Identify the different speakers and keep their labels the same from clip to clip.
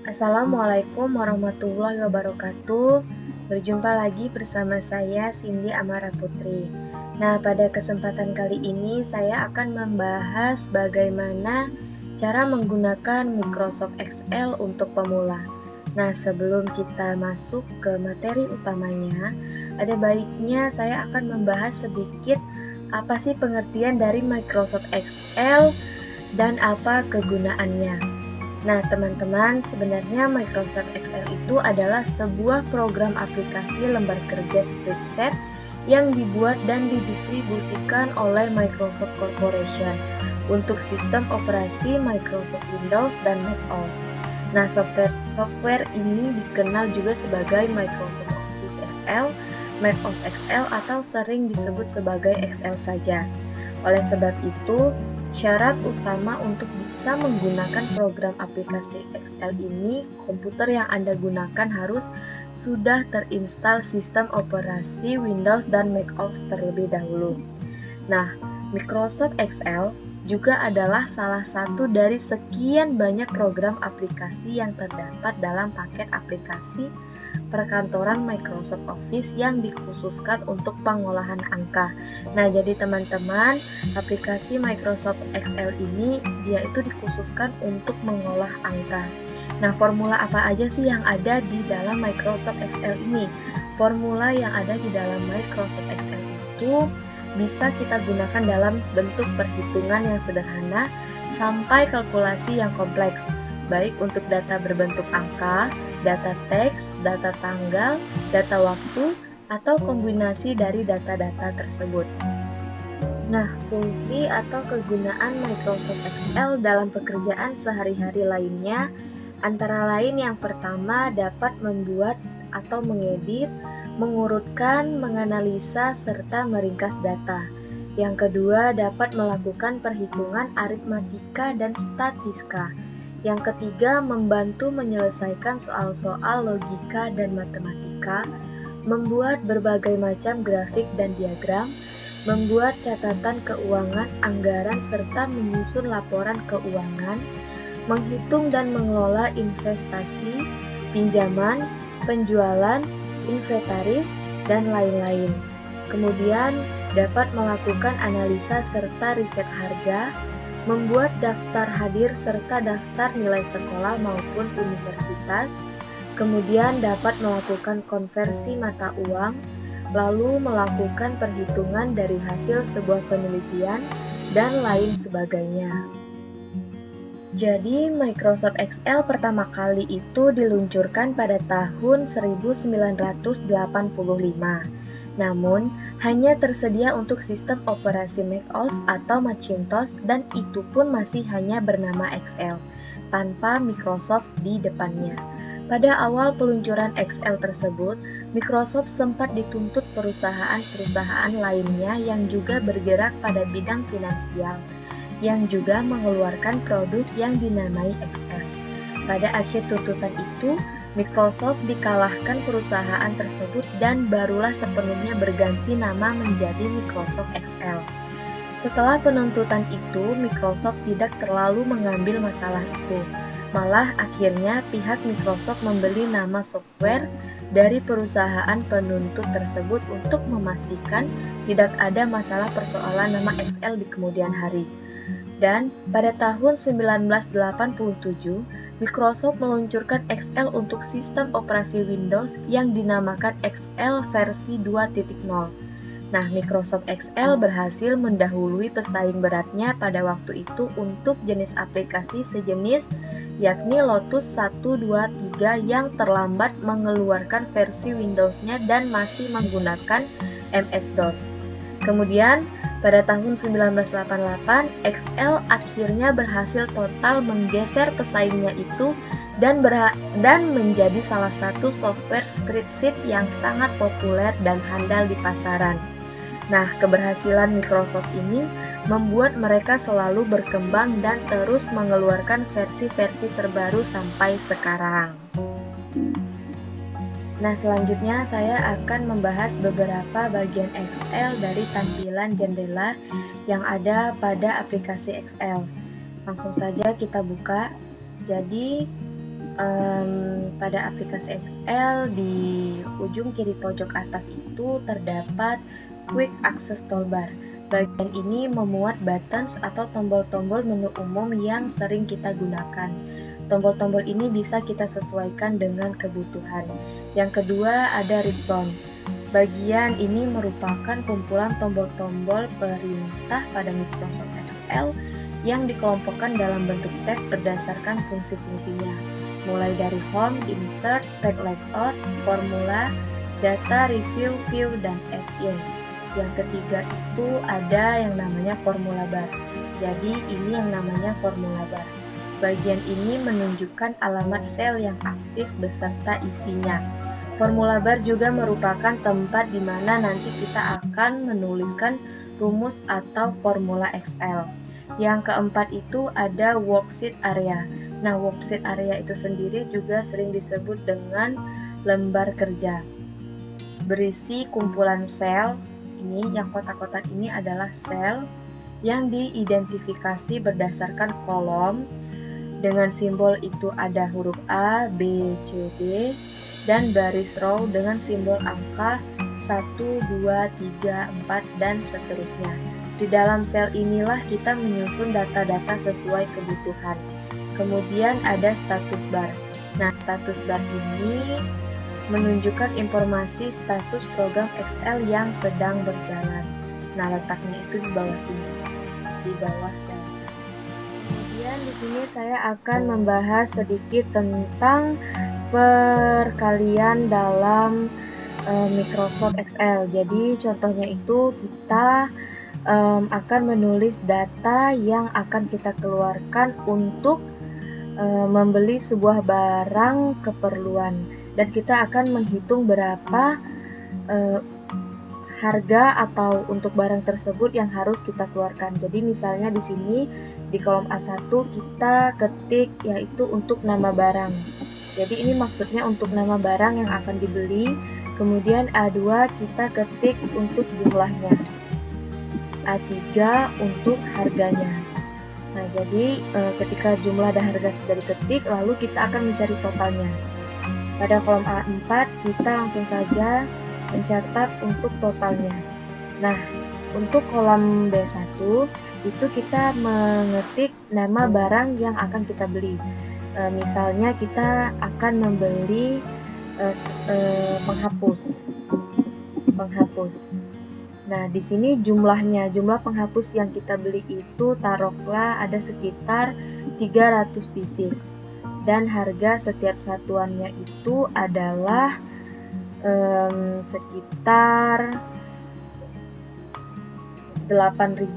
Speaker 1: Assalamualaikum warahmatullahi wabarakatuh. Berjumpa lagi bersama saya Cindy Amara Putri. Nah, pada kesempatan kali ini saya akan membahas bagaimana cara menggunakan Microsoft Excel untuk pemula. Nah, sebelum kita masuk ke materi utamanya, ada baiknya saya akan membahas sedikit apa sih pengertian dari Microsoft Excel dan apa kegunaannya. Nah, teman-teman, sebenarnya Microsoft Excel itu adalah sebuah program aplikasi lembar kerja spreadsheet yang dibuat dan didistribusikan oleh Microsoft Corporation untuk sistem operasi Microsoft Windows dan Mac OS. Nah, software ini dikenal juga sebagai Microsoft Office Excel, Mac OS Excel, atau sering disebut sebagai Excel saja. Oleh sebab itu, syarat utama untuk bisa menggunakan program aplikasi Excel ini, komputer yang Anda gunakan harus sudah terinstal sistem operasi Windows dan Mac OS terlebih dahulu. Nah, Microsoft Excel juga adalah salah satu dari sekian banyak program aplikasi yang terdapat dalam paket aplikasi perkantoran Microsoft Office yang dikhususkan untuk pengolahan angka. Nah, jadi teman-teman, aplikasi Microsoft Excel ini dia itu dikhususkan untuk mengolah angka. Nah, formula apa aja sih yang ada di dalam Microsoft Excel ini? Formula yang ada di dalam Microsoft Excel itu bisa kita gunakan dalam bentuk perhitungan yang sederhana sampai kalkulasi yang kompleks, baik untuk data berbentuk angka, data teks, data tanggal, data waktu, atau kombinasi dari data-data tersebut. Nah, fungsi atau kegunaan Microsoft Excel dalam pekerjaan sehari-hari lainnya antara lain yang pertama dapat membuat atau mengedit, mengurutkan, menganalisa, serta meringkas data. Yang kedua dapat melakukan perhitungan aritmatika dan statistika. Yang ketiga, membantu menyelesaikan soal-soal logika dan matematika, membuat berbagai macam grafik dan diagram, membuat catatan keuangan, anggaran, serta menyusun laporan keuangan, menghitung dan mengelola investasi, pinjaman, penjualan, inventaris, dan lain-lain. Kemudian, dapat melakukan analisa serta riset harga, membuat daftar hadir serta daftar nilai sekolah maupun universitas, kemudian dapat melakukan konversi mata uang, lalu melakukan perhitungan dari hasil sebuah penelitian, dan lain sebagainya. Jadi, Microsoft Excel pertama kali itu diluncurkan pada tahun 1985. Namun, hanya tersedia untuk sistem operasi Mac OS atau Macintosh dan itu pun masih hanya bernama Excel, tanpa Microsoft di depannya. Pada awal peluncuran Excel tersebut, Microsoft sempat dituntut perusahaan-perusahaan lainnya yang juga bergerak pada bidang finansial, yang juga mengeluarkan produk yang dinamai Excel. Pada akhir tuntutan itu, Microsoft dikalahkan perusahaan tersebut dan barulah sepenuhnya berganti nama menjadi Microsoft Excel. Setelah penuntutan itu, Microsoft tidak terlalu mengambil masalah itu. Malah akhirnya pihak Microsoft membeli nama software dari perusahaan penuntut tersebut untuk memastikan tidak ada masalah persoalan nama Excel di kemudian hari. Dan pada tahun 1987, Microsoft meluncurkan Excel untuk sistem operasi Windows yang dinamakan Excel versi 2.0. Nah, Microsoft Excel berhasil mendahului pesaing beratnya pada waktu itu untuk jenis aplikasi sejenis, yakni Lotus 123 yang terlambat mengeluarkan versi Windows-nya dan masih menggunakan MS-DOS. Kemudian, pada tahun 1988, Excel akhirnya berhasil total menggeser pesaingnya itu dan menjadi salah satu software spreadsheet yang sangat populer dan handal di pasaran. Nah, keberhasilan Microsoft ini membuat mereka selalu berkembang dan terus mengeluarkan versi-versi terbaru sampai sekarang. Nah, selanjutnya saya akan membahas beberapa bagian Excel dari tampilan jendela yang ada pada aplikasi Excel. Langsung saja kita buka. Jadi, pada aplikasi Excel di ujung kiri pojok atas itu terdapat Quick Access Toolbar. Bagian ini memuat buttons atau tombol-tombol menu umum yang sering kita gunakan. Tombol-tombol ini bisa kita sesuaikan dengan kebutuhan. Yang kedua ada Ribbon. Bagian ini merupakan kumpulan tombol-tombol perintah pada Microsoft Excel yang dikelompokkan dalam bentuk tab berdasarkan fungsi-fungsinya, mulai dari Home, Insert, Page Layout, Formula, Data, Review, View, dan Add-ins. Yang ketiga itu ada yang namanya Formula Bar. Jadi ini yang namanya Formula Bar. Bagian ini menunjukkan alamat sel yang aktif beserta isinya. Formula Bar juga merupakan tempat di mana nanti kita akan menuliskan rumus atau formula Excel. Yang keempat itu ada Worksheet Area. Nah, Worksheet Area itu sendiri juga sering disebut dengan lembar kerja. Berisi kumpulan sel. Ini yang kotak-kotak ini adalah sel yang diidentifikasi berdasarkan kolom. Dengan simbol itu ada huruf A, B, C, D, dan baris row dengan simbol angka 1, 2, 3, 4, dan seterusnya. Di dalam sel inilah kita menyusun data-data sesuai kebutuhan. Kemudian ada status bar. Nah, status bar ini menunjukkan informasi status program Excel yang sedang berjalan. Nah, letaknya itu di bawah sini, di bawah sel. Kemudian di sini saya akan membahas sedikit tentang perkalian dalam Microsoft Excel. Jadi contohnya itu kita akan menulis data yang akan kita keluarkan untuk membeli sebuah barang keperluan, dan kita akan menghitung berapa harga atau untuk barang tersebut yang harus kita keluarkan. Jadi misalnya di sini di kolom A1 kita ketik yaitu untuk nama barang. Jadi ini maksudnya untuk nama barang yang akan dibeli. Kemudian A2 kita ketik untuk jumlahnya. A3 untuk harganya. Nah, jadi ketika jumlah dan harga sudah diketik, lalu kita akan mencari totalnya. Pada kolom A4 kita langsung saja mencatat untuk totalnya. Nah, untuk kolom B1 itu kita mengetik nama barang yang akan kita beli. Misalnya kita akan membeli penghapus. Nah, di sini jumlah penghapus yang kita beli itu taruhlah ada sekitar 300 pieces. Dan harga setiap satuannya itu adalah sekitar 8.000.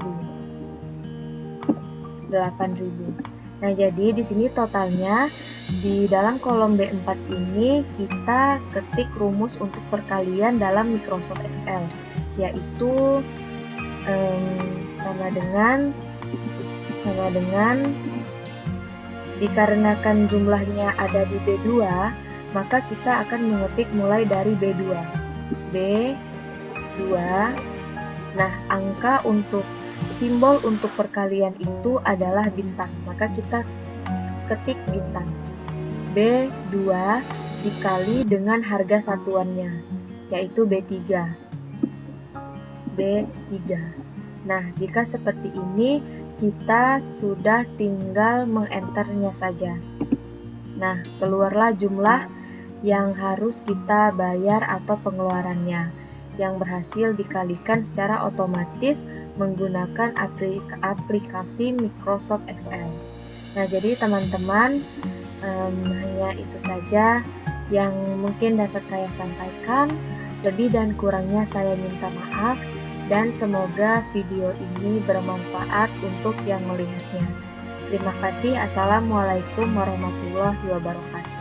Speaker 1: Nah, jadi di sini totalnya di dalam kolom B4 ini kita ketik rumus untuk perkalian dalam Microsoft Excel, yaitu sama dengan dikarenakan jumlahnya ada di B2, maka kita akan mengetik mulai dari B2. Nah, angka untuk simbol untuk perkalian itu adalah bintang, maka kita ketik bintang. B2 dikali dengan harga satuannya, yaitu B3. Nah, jika seperti ini, kita sudah tinggal mengenternya saja. Nah, keluarlah jumlah yang harus kita bayar atau pengeluarannya, yang berhasil dikalikan secara otomatis menggunakan aplikasi Microsoft Excel. Nah, jadi teman-teman, hanya itu saja yang mungkin dapat saya sampaikan. Lebih dan kurangnya saya minta maaf, dan semoga video ini bermanfaat untuk yang melihatnya. Terima kasih. Assalamualaikum warahmatullahi wabarakatuh.